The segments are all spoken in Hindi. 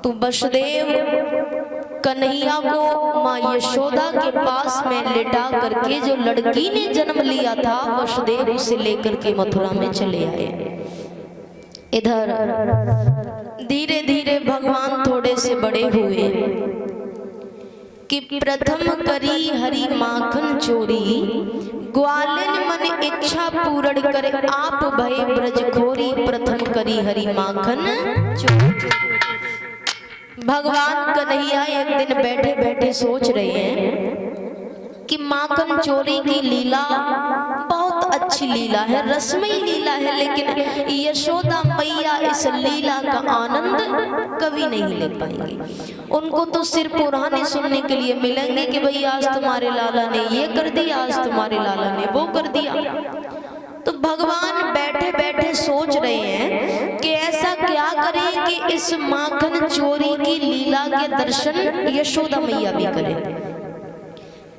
तो वसुदेव कन्हैया को माँ यशोदा के पास में लिटा करके जो लड़की ने जन्म लिया था वसुदेव उसे लेकर के मथुरा में चले आए। इधर धीरे धीरे भगवान थोड़े से बड़े हुए कि प्रथम करी हरि माखन चोरी, ग्वालिन मन इच्छा पूर्ण करे, आप भय ब्रज खोरी, प्रथम करी हरि माखन चोरी। भगवान कन्हैया एक दिन बैठे बैठे सोच रहे हैं कि माखन चोरी की लीला बहुत अच्छी लीला है, रसमयी लीला है, लेकिन यशोदा मैया इस लीला का आनंद कभी नहीं ले पाएंगे। उनको तो सिर्फ पुराने सुनने के लिए मिलेंगे कि भाई आज तुम्हारे लाला ने ये कर दिया, आज तुम्हारे लाला ने वो कर दिया। तो भगवान बैठे बैठे सोच रहे हैं कि ऐसा क्या करें कि इस माखन चोरी की लीला के दर्शन यशोदा मैया भी करें।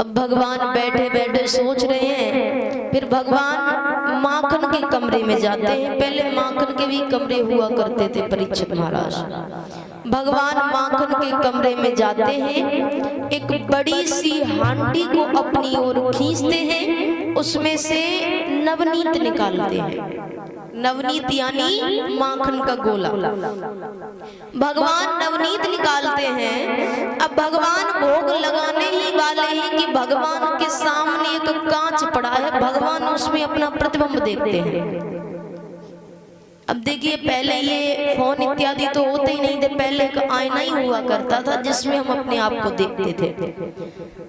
अब भगवान बैठे बैठे सोच रहे हैं, फिर भगवान माखन के कमरे में जाते हैं। पहले माखन के भी कमरे हुआ करते थे परीक्षित महाराज। भगवान माखन के कमरे में जाते हैं, एक बड़ी सी हांडी को अपनी ओर खींचते हैं, उसमें से नवनीत निकालते हैं। नवनीत यानी माखन का गोला। भगवान नवनीत निकालते हैं। अब भगवान भोग लगाने ही वाले हैं कि भगवान के सामने एक कांच पड़ा है, भगवान उसमें अपना प्रतिबिंब देखते हैं। अब देखिए पहले ये फोन इत्यादि तो होते ही नहीं थे, पहले एक आईना ही हुआ करता था जिसमें हम अपने आप को देखते थे।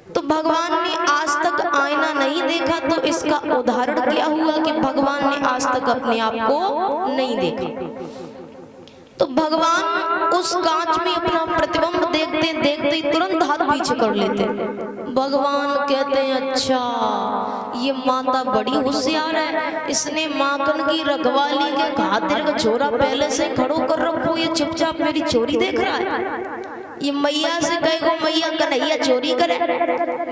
तो भगवान ने आज तक आईना नहीं देखा, तो इसका उदाहरण क्या हुआ कि भगवान ने आज तक अपने आप को नहीं देखा। तो भगवान उस कांच में अपना प्रतिबिंब देखते देखते तुरंत हाथ पीछे कर लेते। भगवान कहते हैं अच्छा ये माता बड़ी होशियार है, इसने माखन की रखवाली के खातिर का छोरा पहले से खड़ो कर रखो, ये चुपचाप मेरी चोरी देख रहा है। ये मैया से कहेगो मैया कन्हैया चोरी करे।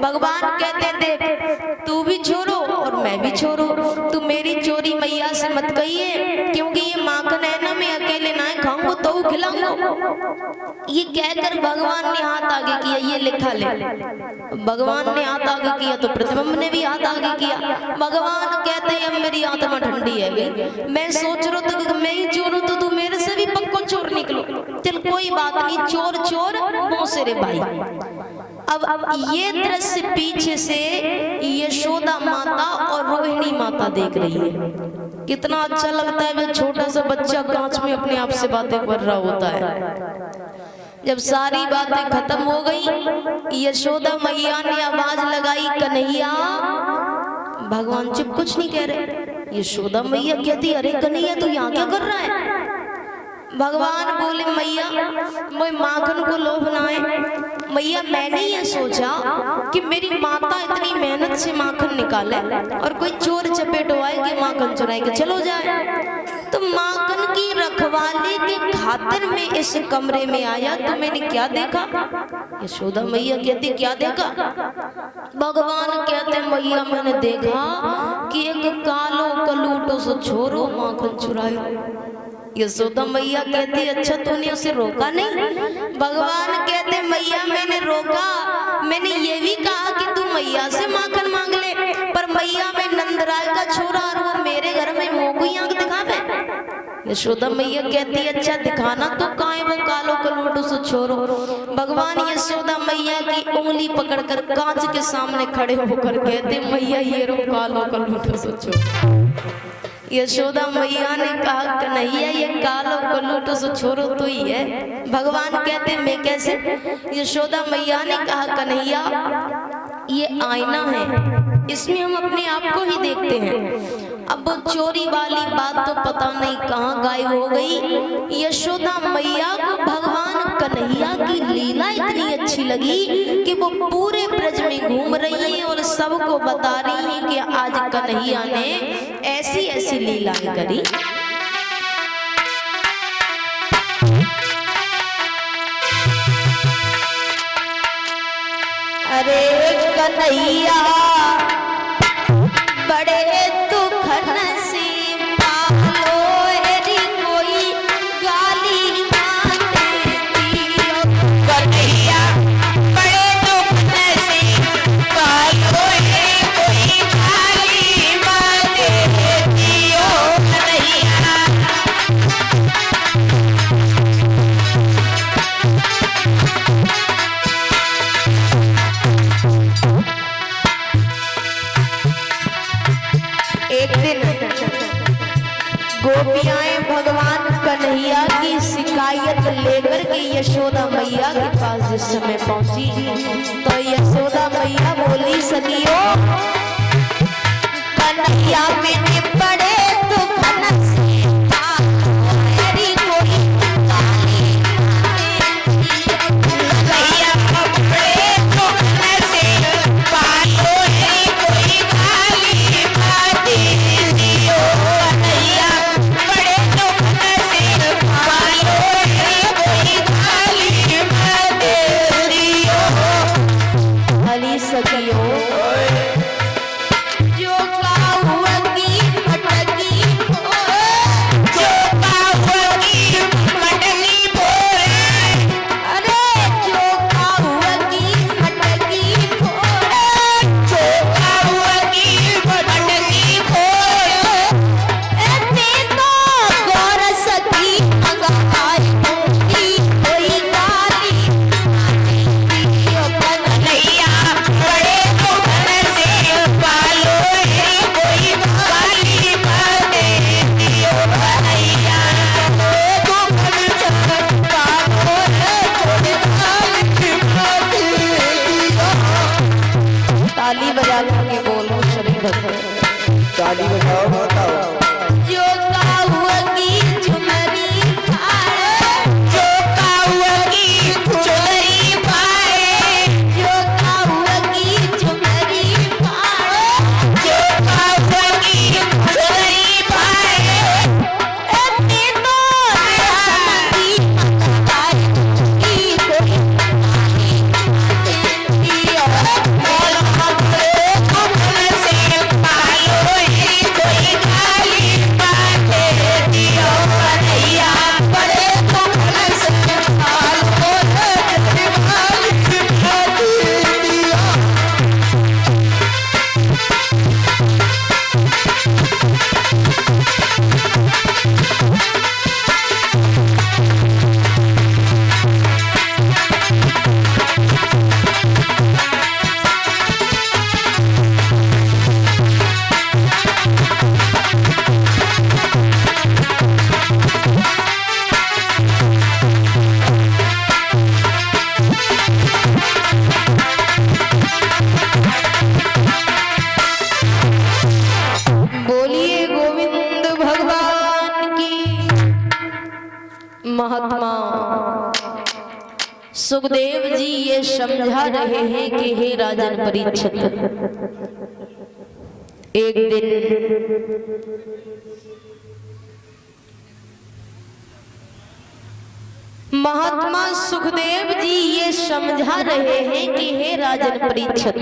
भगवान कहते हैं देख तू भी छोरो और मैं भी छोरो, तू मेरी चोरी मैया से मत कहिए, क्योंकि ये माखन है ना मैं अकेले ना खाऊंगा तो खिलाऊंगा। ये कहकर भगवान ने हाथ आगे किया, ये लिखा ले। भगवान ने हाथ आगे किया तो प्रतिबिंब ने भी हाथ आगे किया। भगवान कहते हैं अब मेरी आत्मा ठंडी है गई, मैं सोच रहा था कि मैं ही चोर हूं तो तू मेरे से भी पक्को चोर निकलो। चल कोई बात नहीं, चोर चोर मुंह से रे भाई। अब ये दृश्य पीछे से यशोदा माता और रोहिणी माता देख रही है। कितना अच्छा लगता है जब छोटा सा बच्चा कांच में अपने आप से बातें कर रहा होता है। जब सारी बातें खत्म हो गई, यशोदा मैया ने आवाज लगाई कन्हैया। भगवान चुप, कुछ नहीं कह रहे। यशोदा मैया कहती अरे कन्हैया तू यहाँ क्या कर रहा है? भगवान बोले मैया मैं माखन को लोभ ना है। मैया मैंने ये सोचा कि मेरी माता इतनी मेहनत से माखन निकाले और कोई चोर चपेट आएगी माखन चुराए के चलो जाए, तो माखन की रखवाली के खातिर में इस कमरे में आया तो मैंने क्या देखा? यशोदा मैया कहती क्या देखा? भगवान कहते मैया मैंने देखा कि एक कालो कलूटो से छोरो माखन चुराए। यशोदा मैया कहती अच्छा तूने उसे रोका नहीं? भगवान कहते मैया मैंने रोका, मैंने ये भी कहा कि तू मैया से माखन मांग ले, पर मैया मैं नंदराय का छोरा और वो मेरे घर में मुंह को आंख दिखावे। यशोदा मैया कहती अच्छा दिखाना तो कहाँ है वो कालो कलूटो से छोरो। भगवान यशोदा मैया की उंगली पकड़कर कांच के सामने खड़े होकर कहते मैया ये रो कालो कलूटो से छोरो। यशोदा मैया ने कहा कन्हैया ये कालो कलूटो से छोरो तो ही है। भगवान कहते मैं कैसे? यशोदा मैया ने कहा कन्हैया ये आईना है, इसमें हम अपने आप को ही देखते हैं। अब वो चोरी वाली बात तो पता नहीं कहाँ गायब हो गई। यशोदा मैया को भगवान कन्हैया की लीला इतनी अच्छी लगी कि वो पूरे ब्रज में घूम रही है और सबको बता रही है कि आज कन्हैया ने ऐसी ऐसी लीलाएं करी। अरे कन्हैया बड़े दुखन से पालो री कोई गाली ना देती। लेकर के यशोदा मैया के पास जिस समय पहुंची तो यशोदा मैया बोली सखियों, कन्हैया मैंने पड़े तो खनक से मेरी कोई काली कन्हैया पड़े तो खनक से पालो है कोई काली माती दियो, कन्हैया पड़े तो खनक से पालो है कोई काली माती दियो। भली सखियों ताली बजा के बोलो सभी भक्त, ताली बजाओ बताओ। जो काहुआ की चुनरी पाए, जो काहुआ की चुनरी पाए, जो काहुआ की चुनरी पाए, जो काहुआ की चुनरी पाए, इतनी तो समझी पाए की कोई महात्मा सुखदेव जी ये समझा रहे हैं कि हे राजन परीक्षित, एक दिन महात्मा सुखदेव जी ये समझा रहे हैं कि हे राजन परीक्षित,